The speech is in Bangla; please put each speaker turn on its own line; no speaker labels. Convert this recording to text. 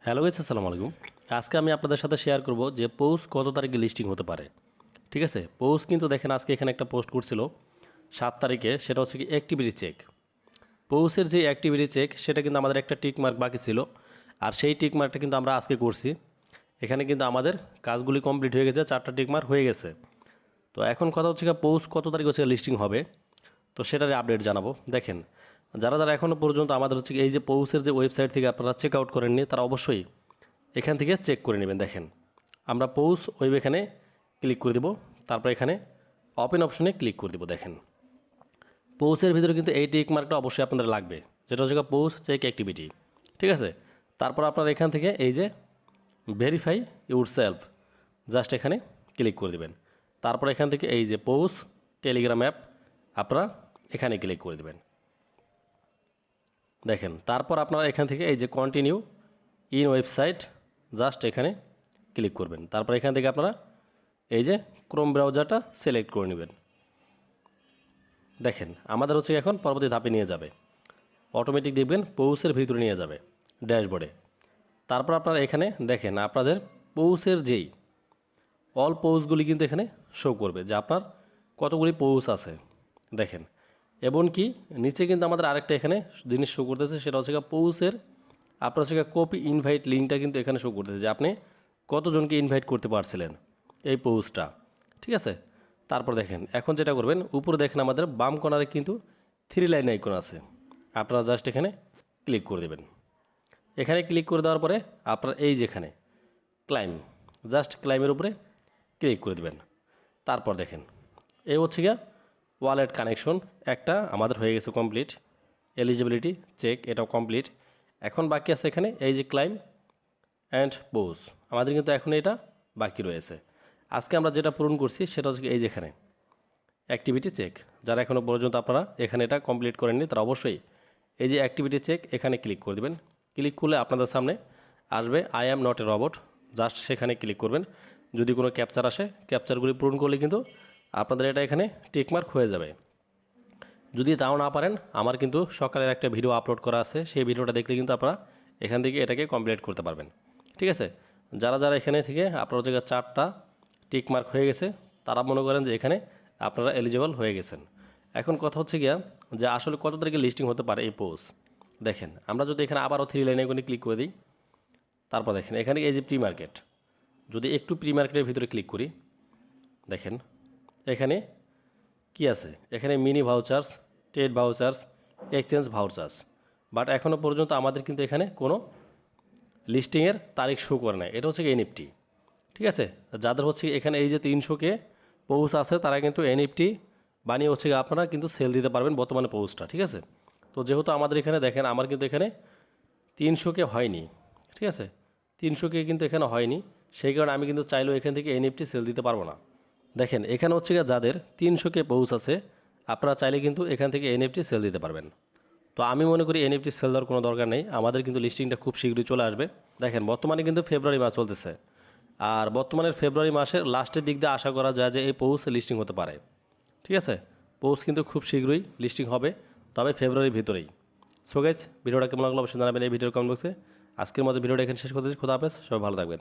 হ্যালো গাইস, আসসালামু আলাইকুম। আজকে আমি আপনাদের সাথে শেয়ার করব যে পৌষ কত তারিখে লিস্টিং হতে পারে। ঠিক আছে, পৌষ কিন্তু দেখেন আজকে এখানে একটা পোস্ট করছিল 7 তারিখে, সেটা হচ্ছে কি অ্যাক্টিভিটি চেক। পৌষের যে অ্যাক্টিভিটি চেক সেটা কিন্তু আমাদের একটা টিক মার্ক বাকি ছিল, আর সেই টিক মার্কটা কিন্তু আমরা আজকে করছি। এখানে কিন্তু আমাদের কাজগুলি কমপ্লিট হয়ে গেছে, 4টা টিক মার্ক হয়ে গেছে। তো এখন কথা হচ্ছে পৌষ কত তারিখ হচ্ছে লিস্টিং হবে, তো সেটার আপডেট জানাবো। দেখেন, যারা যারা এখনও পর্যন্ত আমাদের হচ্ছে এই যে পৌষের যে ওয়েবসাইট থেকে আপনারা চেক আউট করেননি, তারা অবশ্যই এখান থেকে চেক করে নেবেন। দেখেন, আমরা পৌষ ওয়েব এখানে ক্লিক করে দেব, তারপর এখানে ওপেন অপশনে ক্লিক করে দেব। দেখেন, পৌষের ভিতরে কিন্তু এই টিক মার্কটা অবশ্যই আপনাদের লাগবে, যেটা হচ্ছে পৌষ চেক অ্যাক্টিভিটি। ঠিক আছে, তারপর আপনারা এখান থেকে এই যে ভেরিফাই ইউর সেলফ, জাস্ট এখানে ক্লিক করে দেবেন। তারপর এখান থেকে এই যে পৌষ টেলিগ্রাম অ্যাপ আপনারা এখানে ক্লিক করে দেবেন। দেখেন, তারপর আপনারা এখান থেকে এই যে কন্টিনিউ ইন ওয়েবসাইট, জাস্ট এখানে ক্লিক করবেন। তারপর এখান থেকে আপনারা এই যে ক্রোম ব্রাউজারটা সিলেক্ট করে নেবেন। দেখেন, আমাদের হচ্ছে এখন পরবর্তী ধাপে নিয়ে যাবে, অটোমেটিক দেখবেন পৌষের ভিতরে নিয়ে যাবে ড্যাশবোর্ডে। তারপর আপনারা এখানে দেখেন আপনাদের পৌষের যেই অল পৌষগুলি কিন্তু এখানে শো করবে যে আপনার কতগুলি পৌষ আছে। দেখেন, এবং কি নিচে কিন্তু আমাদের আরেকটা এখানে জিনিস শো করতেছে, সেটা হচ্ছে পৌষের আপনার হচ্ছে কপি ইনভাইট লিঙ্কটা কিন্তু এখানে শো করতেছে যে আপনি কতজনকে ইনভাইট করতে পারছিলেন এই পৌষটা। ঠিক আছে, তারপর দেখেন এখন যেটা করবেন, উপরে দেখেন আমাদের বাম কর্নারে কিন্তু 3 লাইন আইকন আছে, আপনারা জাস্ট এখানে ক্লিক করে দেবেন। এখানে ক্লিক করে দেওয়ার পরে আপনার এই যেখানে ক্লাইম, জাস্ট ক্লাইমের উপরে ক্লিক করে দেবেন। তারপর দেখেন এই হচ্ছে গিয়া ওয়ালেট কানেকশন একটা আমাদের হয়ে গেছে কমপ্লিট, এলিজিবিলিটি চেক এটাও কমপ্লিট। এখন বাকি আছে এখানে এই যে ক্লাইম অ্যান্ড পৌষ, আমাদের কিন্তু এখন এটা বাকি রয়েছে। আজকে আমরা যেটা পূরণ করছি সেটা হচ্ছে এই যেখানে অ্যাক্টিভিটি চেক। যারা এখনও পর্যন্ত আপনারা এখানে এটা কমপ্লিট করেননি, তারা অবশ্যই এই যে অ্যাক্টিভিটি চেক এখানে ক্লিক করে দেবেন। ক্লিক করলে আপনাদের সামনে আসবে I am not a robot, just সেখানে ক্লিক করবেন। যদি কোনো ক্যাপচার আসে, ক্যাপচারগুলি পূরণ করলে কিন্তু আপনাদের এটা এখানে টিকমার্ক হয়ে যাবে। যদি তাও না পারেন, আমার কিন্তু সকালের একটা ভিডিও আপলোড করা আছে, সেই ভিডিওটা দেখলে কিন্তু আপনারা এখান থেকে এটাকে কমপ্লিট করতে পারবেন। ঠিক আছে, যারা যারা এখানে থেকে আপনার জায়গায় 4টা টিকমার্ক হয়ে গেছে, তারা মনে করেন যে এখানে আপনারা এলিজিবল হয়ে গেছেন। এখন কথা হচ্ছে গিয়া যে আসলে কত তারিখে লিস্টিং হতে পারে এই পোস্ট। দেখেন, আমরা যদি এখানে আবারও 3 লাইনে এখানে ক্লিক করে দিই, তারপর দেখেন এখানে এই যে প্রি মার্কেট, যদি একটু প্রি মার্কেটের ভিতরে ক্লিক করি, দেখেন এখানে কি আছে, এখানে mini vouchers, Ted vouchers, exchange vouchers. But এখনও পর্যন্ত আমাদের কিন্তু এখানে কোনো লিস্টিংয়ের তারিখ শো করে নাই, এটা হচ্ছে এনএফটি। ঠিক আছে, যাদের হচ্ছে এখানে এই যে 300K পৌষ আছে, তারা কিন্তু এনএফটি বানিয়ে হচ্ছে আপনারা কিন্তু সেল দিতে পারবেন বর্তমানে পৌষটা। ঠিক আছে, তো যেহেতু আমাদের এখানে দেখেন আমার কিন্তু এখানে 300K হয়নি। ঠিক আছে, 300K কিন্তু এখানে হয়নি, সেই কারণে আমি কিন্তু চাইলেও এখান থেকে এনএফটি সেল দিতে পারবো না। দেখেন, এখানে হচ্ছে যাদের 300K পৌষ আছে, আপনারা চাইলে কিন্তু এখান থেকে এনএফটি সেল দিতে পারবেন। তো আমি মনে করি এনএফটি সেল দেওয়ার কোনো দরকার নেই, আমাদের কিন্তু লিস্টিংটা খুব শীঘ্রই চলে আসবে। দেখেন, বর্তমানে কিন্তু ফেব্রুয়ারি মাস চলতেছে, আর বর্তমানের ফেব্রুয়ারি মাসের লাস্টের দিক দিয়ে আশা করা যায় যে এই পৌষ লিস্টিং হতে পারে। ঠিক আছে, পৌষ কিন্তু খুব শীঘ্রই লিস্টিং হবে, তবে ফেব্রুয়ারির ভিতরেই। সো গাইস, ভিডিওটা কেমন লাগলো অবশ্যই জানাবেন এই ভিডিওর কমেন্ট বক্সে। আজকের মতো ভিডিওটা এখানে শেষ করতেছি। খোদা হাফেজ, সবাই ভালো থাকবেন।